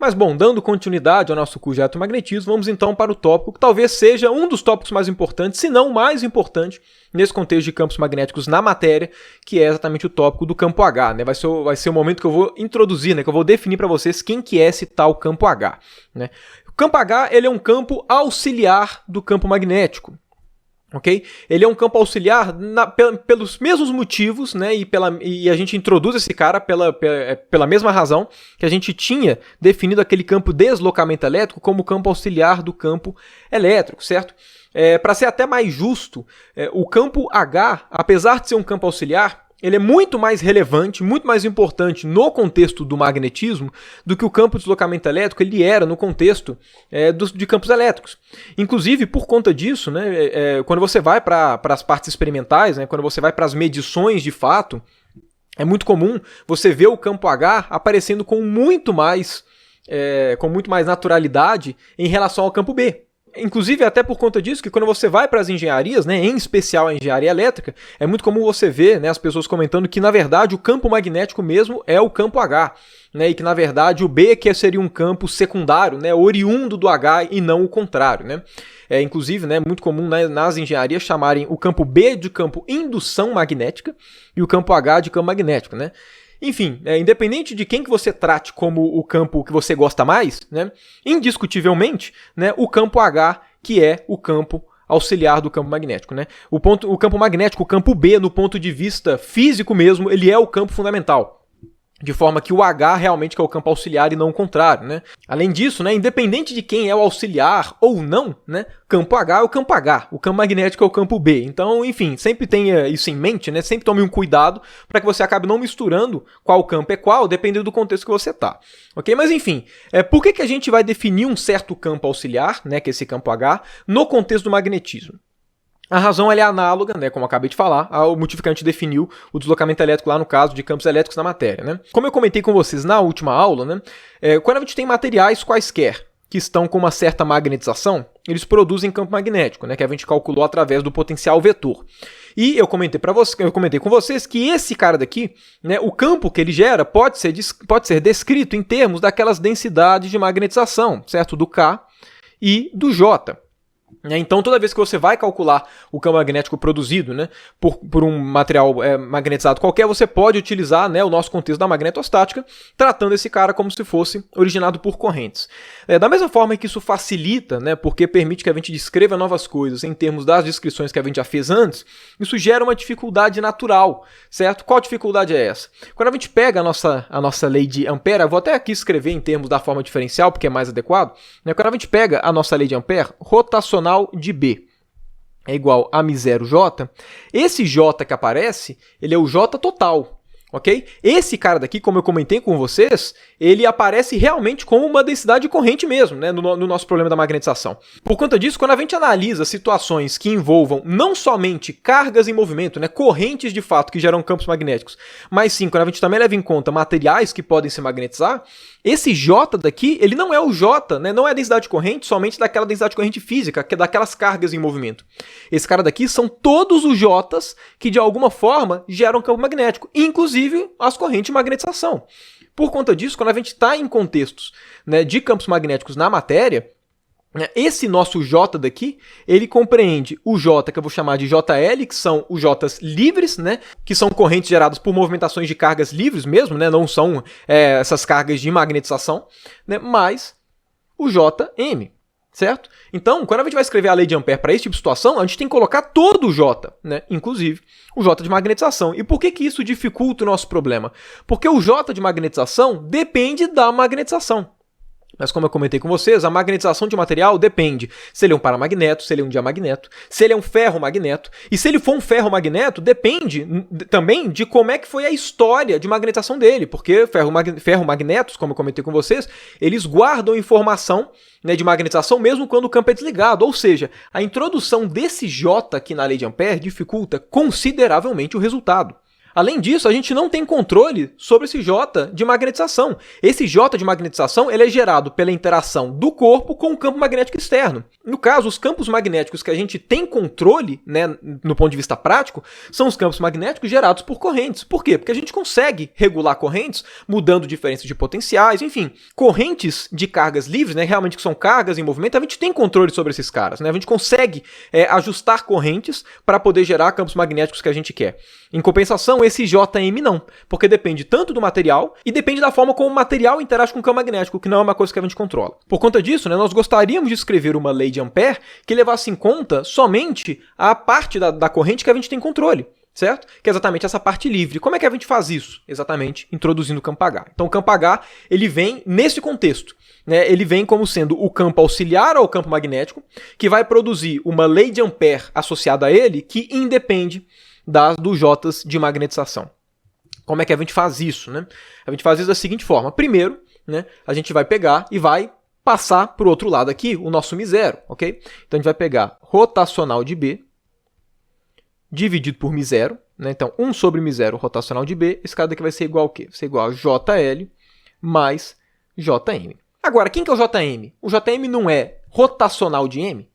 Mas bom, dando continuidade ao nosso curso de eletromagnetismo, vamos então para o tópico que talvez seja um dos tópicos mais importantes, se não o mais importante, nesse contexto de campos magnéticos na matéria, que é exatamente o tópico do campo H, né? Vai ser o momento que eu vou introduzir, né? Que eu vou definir para vocês quem que é esse tal campo H, né? O campo H, ele é um campo auxiliar do campo magnético. Okay? Ele é um campo auxiliar pelos mesmos motivos, né? E a gente introduz esse cara pela mesma razão que a gente tinha definido aquele campo deslocamento elétrico como campo auxiliar do campo elétrico, certo? Para ser até mais justo, o campo H, apesar de ser um campo auxiliar, ele é muito mais relevante, muito mais importante no contexto do magnetismo do que o campo de deslocamento elétrico ele era no contexto de campos elétricos. Inclusive, por conta disso, né, quando você vai para as partes experimentais, né, quando você vai para as medições de fato, é muito comum você ver o campo H aparecendo com muito mais naturalidade em relação ao campo B. Inclusive, até por conta disso, que quando você vai para as engenharias, né, em especial a engenharia elétrica, é muito comum você ver, né, as pessoas comentando que, na verdade, o campo magnético mesmo é o campo H, né, e que, na verdade, o B que seria um campo secundário, né, oriundo do H e não o contrário. Né? Inclusive, né, muito comum, né, nas engenharias chamarem o campo B de campo indução magnética e o campo H de campo magnético, né? Enfim, independente de quem que você trate como o campo que você gosta mais, né, indiscutivelmente, né, o campo H que é o campo auxiliar do campo magnético. Né? O campo magnético, o campo B, no ponto de vista físico mesmo, ele é o campo fundamental. De forma que o H realmente que é o campo auxiliar e não o contrário. Né? Além disso, né, independente de quem é o auxiliar ou não, né, campo H é o campo H, o campo magnético é o campo B. Então, enfim, sempre tenha isso em mente, né? Sempre tome um cuidado para que você acabe não misturando qual campo é qual, dependendo do contexto que você está. Ok? Mas enfim, por que a gente vai definir um certo campo auxiliar, né, que é esse campo H, no contexto do magnetismo? A razão é análoga, né, como eu acabei de falar, ao motivo que a gente definiu o deslocamento elétrico lá no caso de campos elétricos na matéria. Né? Como eu comentei com vocês na última aula, né, quando a gente tem materiais quaisquer que estão com uma certa magnetização, eles produzem campo magnético, né, que a gente calculou através do potencial vetor. E eu comentei com vocês que esse cara daqui, né, o campo que ele gera pode ser descrito em termos daquelas densidades de magnetização, certo? Do K e do J. Então, toda vez que você vai calcular o campo magnético produzido, né, por um material magnetizado qualquer, você pode utilizar, né, o nosso contexto da magnetostática, tratando esse cara como se fosse originado por correntes. Da mesma forma que isso facilita, né, porque permite que a gente descreva novas coisas em termos das descrições que a gente já fez antes, isso gera uma dificuldade natural, certo? Qual dificuldade é essa? Quando a gente pega a nossa lei de Ampère, eu vou até aqui escrever em termos da forma diferencial, porque é mais adequado, né, quando a gente pega a nossa lei de Ampère, rotacional de B é igual a μ0J, esse J que aparece, ele é o J total, ok? Esse cara daqui, como eu comentei com vocês, ele aparece realmente como uma densidade de corrente mesmo, né, no nosso problema da magnetização. Por conta disso, quando a gente analisa situações que envolvam não somente cargas em movimento, né, correntes de fato que geram campos magnéticos, mas sim, quando a gente também leva em conta materiais que podem se magnetizar, esse J daqui, ele não é o J, né? Não é a densidade de corrente somente daquela densidade de corrente física, que é daquelas cargas em movimento. Esse cara daqui são todos os Js que de alguma forma geram campo magnético, inclusive as correntes de magnetização. Por conta disso, quando a gente está em contextos, né, de campos magnéticos na matéria, esse nosso J daqui, ele compreende o J que eu vou chamar de JL, que são os Js livres, né, que são correntes geradas por movimentações de cargas livres mesmo, né, não são essas cargas de magnetização, né, mais o Jm, certo? Então, quando a gente vai escrever a lei de Ampère para esse tipo de situação, a gente tem que colocar todo o J, né, inclusive o J de magnetização. E por que isso dificulta o nosso problema? Porque o J de magnetização depende da magnetização. Mas como eu comentei com vocês, a magnetização de um material depende se ele é um paramagneto, se ele é um diamagneto, se ele é um ferromagneto. E se ele for um ferromagneto, depende também de como é que foi a história de magnetização dele, porque ferromagnetos, como eu comentei com vocês, eles guardam informação, né, de magnetização mesmo quando o campo é desligado. Ou seja, a introdução desse J aqui na lei de Ampère dificulta consideravelmente o resultado. Além disso, a gente não tem controle sobre esse J de magnetização. Esse J de magnetização ele é gerado pela interação do corpo com o campo magnético externo. No caso, os campos magnéticos que a gente tem controle, né, no ponto de vista prático, são os campos magnéticos gerados por correntes. Por quê? Porque a gente consegue regular correntes mudando diferenças de potenciais, enfim. Correntes de cargas livres, né, realmente que são cargas em movimento, a gente tem controle sobre esses caras. Né? A gente consegue ajustar correntes para poder gerar campos magnéticos que a gente quer. Em compensação, esse JM não, porque depende tanto do material e depende da forma como o material interage com o campo magnético, que não é uma coisa que a gente controla. Por conta disso, né, nós gostaríamos de escrever uma lei de Ampère que levasse em conta somente a parte da corrente que a gente tem controle, certo? Que é exatamente essa parte livre. Como é que a gente faz isso? Exatamente introduzindo o campo H. Então o campo H ele vem nesse contexto. Né? Ele vem como sendo o campo auxiliar ao campo magnético, que vai produzir uma lei de Ampère associada a ele que independe dos J's de magnetização. Como é que a gente faz isso? Né? A gente faz isso da seguinte forma. Primeiro, né, a gente vai pegar e vai passar para o outro lado aqui o nosso μ0, ok? Então a gente vai pegar rotacional de B dividido por μ0. Né? Então 1 sobre μ0 rotacional de B, esse cara daqui vai ser igual ao quê? Vai ser igual a JL mais JM. Agora, quem que é o JM? O JM não é rotacional de M,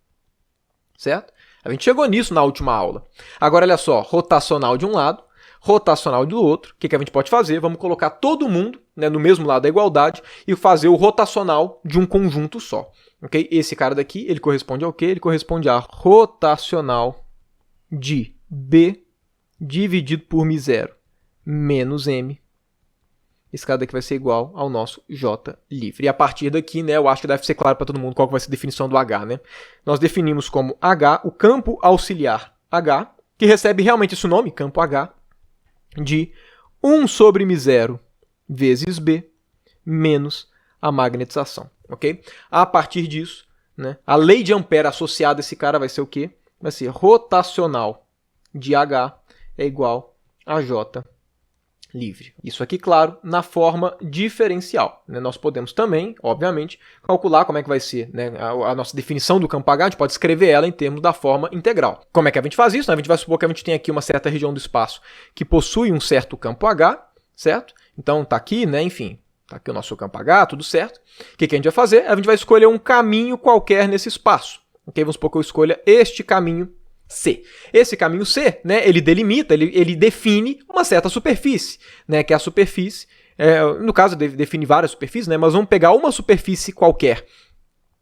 certo? A gente chegou nisso na última aula. Agora, olha só, rotacional de um lado, rotacional do outro. O que a gente pode fazer? Vamos colocar todo mundo, né, no mesmo lado da igualdade e fazer o rotacional de um conjunto só. Okay? Esse cara daqui, ele corresponde ao quê? Ele corresponde a rotacional de B dividido por μ0 menos M. Esse cara daqui vai ser igual ao nosso J livre. E a partir daqui, né, eu acho que deve ser claro para todo mundo qual vai ser a definição do H. Né? Nós definimos como H o campo auxiliar H, que recebe realmente esse nome, campo H, de 1 sobre μ0 vezes B menos a magnetização. Okay? A partir disso, né, a lei de Ampère associada a esse cara vai ser o quê? Vai ser rotacional de H é igual a J livre. Isso aqui, claro, na forma diferencial. Né? Nós podemos também, obviamente, calcular como é que vai ser, né, a nossa definição do campo H, a gente pode escrever ela em termos da forma integral. Como é que a gente faz isso? Né? A gente vai supor que a gente tem aqui uma certa região do espaço que possui um certo campo H, certo? Então está aqui, né, enfim, está aqui o nosso campo H, tudo certo. O que a gente vai fazer? A gente vai escolher um caminho qualquer nesse espaço. Okay? Vamos supor que eu escolha este caminho C. Esse caminho C, né, ele delimita, ele define uma certa superfície, né, que é a superfície, no caso define várias superfícies, né, mas vamos pegar uma superfície qualquer,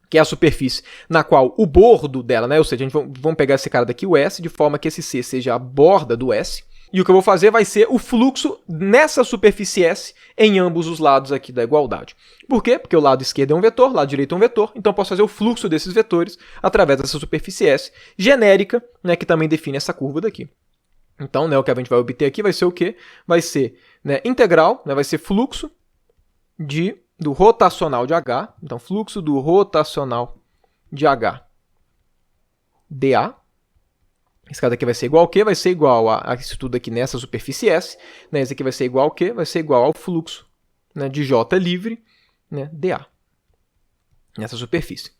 que é a superfície na qual o bordo dela, né, ou seja, vamos pegar esse cara daqui, o S, de forma que esse C seja a borda do S, e o que eu vou fazer vai ser o fluxo nessa superfície S em ambos os lados aqui da igualdade. Por quê? Porque o lado esquerdo é um vetor, o lado direito é um vetor, então eu posso fazer o fluxo desses vetores através dessa superfície S genérica, né, que também define essa curva daqui. Então, né, o que a gente vai obter aqui vai ser o quê? Vai ser, né, integral, né, vai ser fluxo do rotacional de H, então fluxo do rotacional de H dA. Esse cara aqui vai ser igual ao quê? Vai ser igual a isso tudo aqui nessa superfície S. Né? Esse aqui vai ser igual ao quê? Vai ser igual ao fluxo, né, de J livre, né, dA, nessa superfície.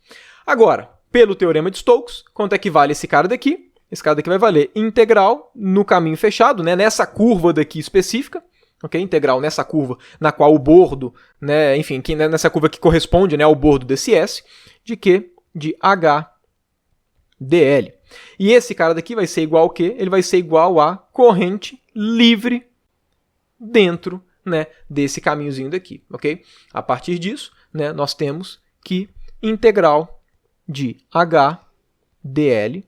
Agora, pelo teorema de Stokes, quanto é que vale esse cara daqui? Esse cara daqui vai valer integral no caminho fechado, né, nessa curva daqui específica. Okay? Integral nessa curva na qual o bordo, né, enfim, nessa curva que corresponde, né, ao bordo desse S, de quê? De H dL. E esse cara daqui vai ser igual ao quê? Ele vai ser igual a corrente livre dentro, né, desse caminhozinho daqui, ok? A partir disso, né, nós temos que integral de H dL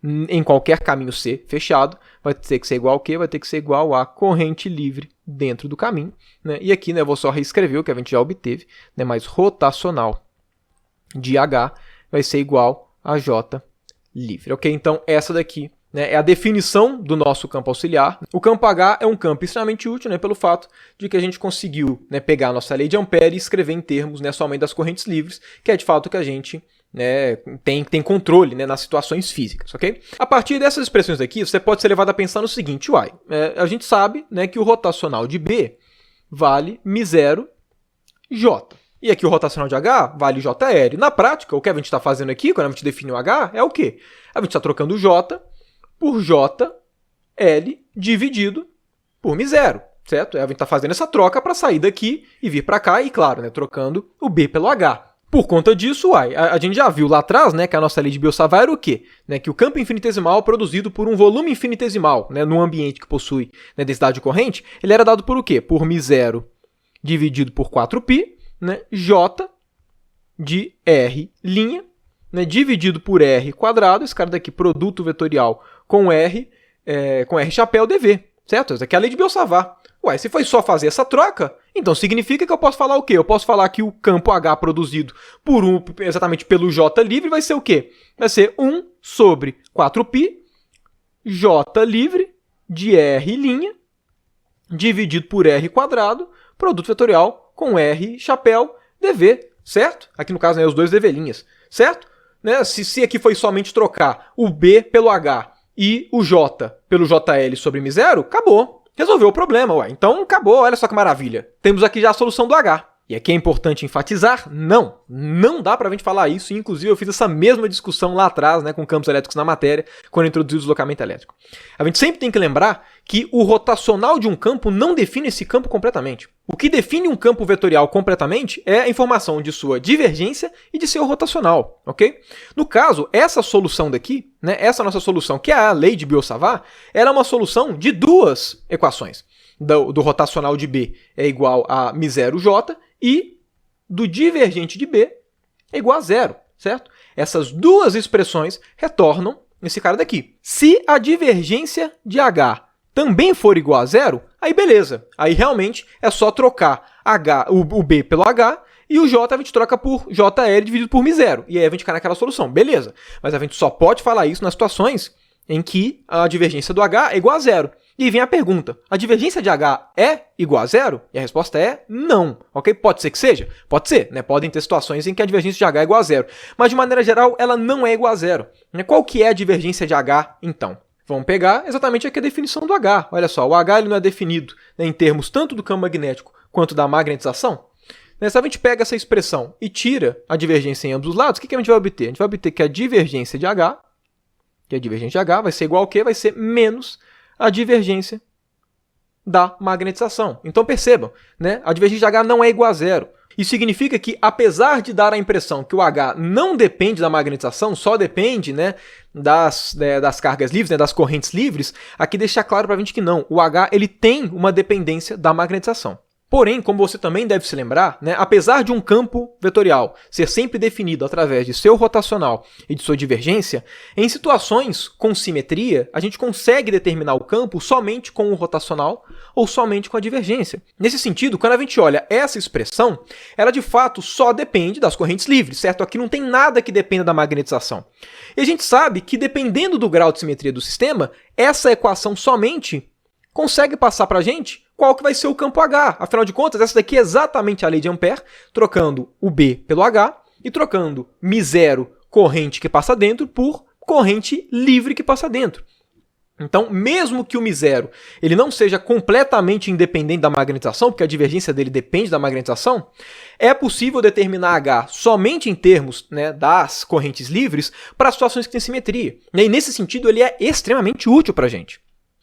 em qualquer caminho C fechado vai ter que ser igual ao quê? Vai ter que ser igual a corrente livre dentro do caminho. Né? E aqui, né, eu vou só reescrever o que a gente já obteve, né, mas rotacional de H vai ser igual a J livre. Ok? Então, essa daqui, né, é a definição do nosso campo auxiliar. O campo H é um campo extremamente útil, né, pelo fato de que a gente conseguiu, né, pegar a nossa lei de Ampère e escrever em termos, né, somente das correntes livres, que é de fato que a gente, né, tem controle, né, nas situações físicas. Ok? A partir dessas expressões aqui, você pode ser levado a pensar no seguinte, a gente sabe, né, que o rotacional de B vale μ0 J. E aqui o rotacional de H vale JL. Na prática, o que a gente está fazendo aqui, quando a gente define o H, é o quê? A gente está trocando J por JL. L dividido por μ0, certo? A gente está fazendo essa troca para sair daqui e vir para cá, e claro, né, trocando o B pelo H. Por conta disso, a gente já viu lá atrás, né, que a nossa lei de Biot-Savart era o quê? Né, que o campo infinitesimal produzido por um volume infinitesimal, né, num ambiente que possui, né, densidade corrente, ele era dado por o quê? Por μ0 dividido por 4π, né, J de R', né, dividido por R quadrado, esse cara daqui, produto vetorial com R chapéu dV, certo? Essa aqui é a lei de Biot-Savart. Ué, se foi só fazer essa troca, então significa que eu posso falar o quê? Eu posso falar que o campo H produzido exatamente pelo J livre vai ser o quê? Vai ser 1 sobre 4π J livre de R' dividido por R quadrado, produto vetorial com R chapéu dV, certo? Aqui no caso, né, os dois dV', certo? Né? Se aqui foi somente trocar o B pelo H e o J pelo JL sobre μ0, acabou. Resolveu o problema, ué. Então acabou, olha só que maravilha. Temos aqui já a solução do H. E aqui é importante enfatizar, não dá para a gente falar isso, e inclusive eu fiz essa mesma discussão lá atrás, né, com campos elétricos na matéria, quando eu introduzi o deslocamento elétrico. A gente sempre tem que lembrar que o rotacional de um campo não define esse campo completamente. O que define um campo vetorial completamente é a informação de sua divergência e de seu rotacional, ok? No caso, essa solução daqui, né, essa nossa solução, que é a lei de Biot-Savart, ela é uma solução de duas equações. Do rotacional de B é igual a μ0J e do divergente de B é igual a 0, certo? Essas duas expressões retornam esse cara daqui. Se a divergência de H também for igual a 0, aí beleza. Aí realmente é só trocar o B pelo H e o J a gente troca por JL dividido por μ0. E aí a gente cai naquela solução, beleza. Mas a gente só pode falar isso nas situações em que a divergência do H é igual a 0. E vem a pergunta, a divergência de H é igual a 0? E a resposta é não, ok? Pode ser que seja? Pode ser, né? Podem ter situações em que a divergência de H é igual a 0. Mas, de maneira geral, ela não é igual a 0. Qual que é a divergência de H, então? Vamos pegar exatamente aqui a definição do H. Olha só, o H ele não é definido, né, em termos tanto do campo magnético quanto da magnetização. Se a gente pega essa expressão e tira a divergência em ambos os lados, o que a gente vai obter? A gente vai obter que a divergência de H, vai ser igual ao quê? Vai ser menos a divergência da magnetização. Então percebam, né? A divergência de H não é igual a 0. Isso significa que, apesar de dar a impressão que o H não depende da magnetização, só depende, né, das cargas livres, né, das correntes livres, aqui deixa claro para a gente que não. O H ele tem uma dependência da magnetização. Porém, como você também deve se lembrar, né, apesar de um campo vetorial ser sempre definido através de seu rotacional e de sua divergência, em situações com simetria, a gente consegue determinar o campo somente com o rotacional ou somente com a divergência. Nesse sentido, quando a gente olha essa expressão, ela de fato só depende das correntes livres, certo? Aqui não tem nada que dependa da magnetização. E a gente sabe que, dependendo do grau de simetria do sistema, essa equação somente consegue passar para a gente qual que vai ser o campo H. Afinal de contas, essa daqui é exatamente a lei de Ampère, trocando o B pelo H e trocando μ0, corrente que passa dentro, por corrente livre que passa dentro. Então, mesmo que o μ0 ele não seja completamente independente da magnetização, porque a divergência dele depende da magnetização, é possível determinar H somente em termos, né, das correntes livres para situações que têm simetria. E nesse sentido, ele é extremamente útil para a gente.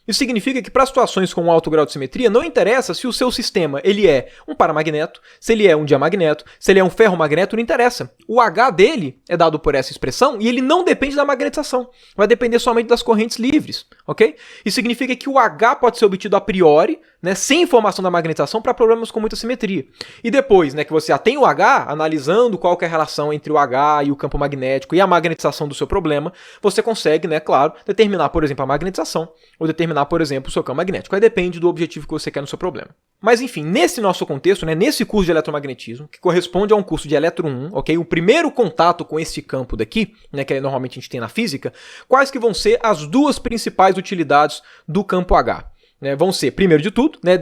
Isso significa que para situações com um alto grau de simetria, não interessa se o seu sistema ele é um paramagneto, se ele é um diamagneto, se ele é um ferromagneto, não interessa. O H dele é dado por essa expressão e ele não depende da magnetização. Vai depender somente das correntes livres, ok? Isso significa que o H pode ser obtido a priori, né, sem informação da magnetização, para problemas com muita simetria. E depois, né, que você já tem o H, analisando qual que é a relação entre o H e o campo magnético e a magnetização do seu problema, você consegue, né, claro, determinar, por exemplo, a magnetização, ou determinar, por exemplo, o seu campo magnético. Aí depende do objetivo que você quer no seu problema. Mas, enfim, nesse nosso contexto, né, nesse curso de eletromagnetismo, que corresponde a um curso de Eletro 1, ok? O primeiro contato com esse campo daqui, né, que normalmente a gente tem na física, quais que vão ser as duas principais utilidades do campo H? Vão ser, primeiro de tudo, né,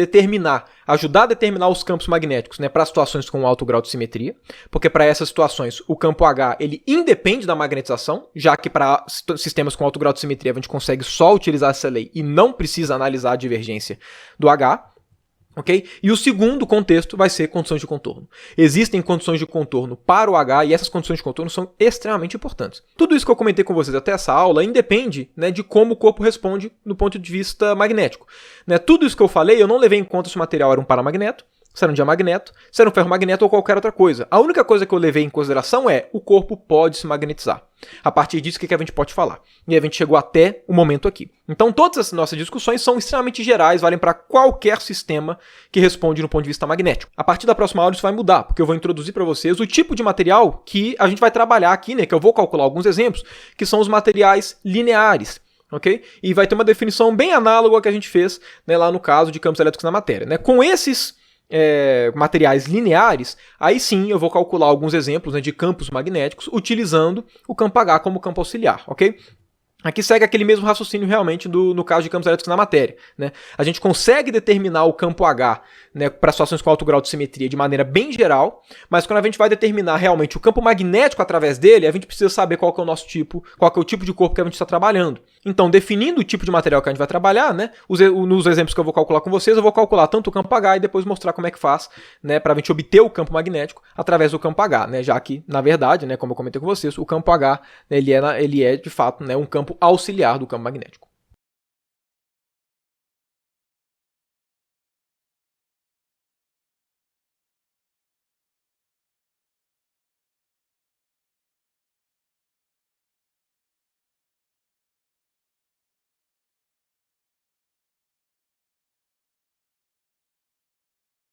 ajudar a determinar os campos magnéticos, né, para situações com alto grau de simetria, porque para essas situações o campo H ele independe da magnetização, já que para sistemas com alto grau de simetria a gente consegue só utilizar essa lei e não precisa analisar a divergência do H. ok? E o segundo contexto vai ser condições de contorno. Existem condições de contorno para o H e essas condições de contorno são extremamente importantes. Tudo isso que eu comentei com vocês até essa aula independe, né, de como o corpo responde do ponto de vista magnético. Né, tudo isso que eu falei, eu não levei em conta se o material era um paramagneto, se era um diamagneto, se era um ferromagneto ou qualquer outra coisa. A única coisa que eu levei em consideração é o corpo pode se magnetizar. A partir disso, o que a gente pode falar? E a gente chegou até o momento aqui. Então, todas as nossas discussões são extremamente gerais, valem para qualquer sistema que responde no ponto de vista magnético. A partir da próxima aula isso vai mudar, porque eu vou introduzir para vocês o tipo de material que a gente vai trabalhar aqui, né, que eu vou calcular alguns exemplos, que são os materiais lineares. Okay? E vai ter uma definição bem análoga ao que a gente fez, né, lá no caso de campos elétricos na matéria. Né? Com esses materiais lineares, aí sim eu vou calcular alguns exemplos, né, de campos magnéticos utilizando o campo H como campo auxiliar, ok? Aqui segue aquele mesmo raciocínio realmente no caso de campos elétricos na matéria. Né? A gente consegue determinar o campo H, né, para situações com alto grau de simetria de maneira bem geral, mas quando a gente vai determinar realmente o campo magnético através dele, a gente precisa saber qual que é o nosso tipo, qual que é o tipo de corpo que a gente está trabalhando. Então, definindo o tipo de material que a gente vai trabalhar, né, nos exemplos que eu vou calcular com vocês, eu vou calcular tanto o campo H e depois mostrar como é que faz, né, para a gente obter o campo magnético através do campo H, né, já que, na verdade, né, como eu comentei com vocês, o campo H, né, ele é de fato, né, um campo auxiliar do campo magnético.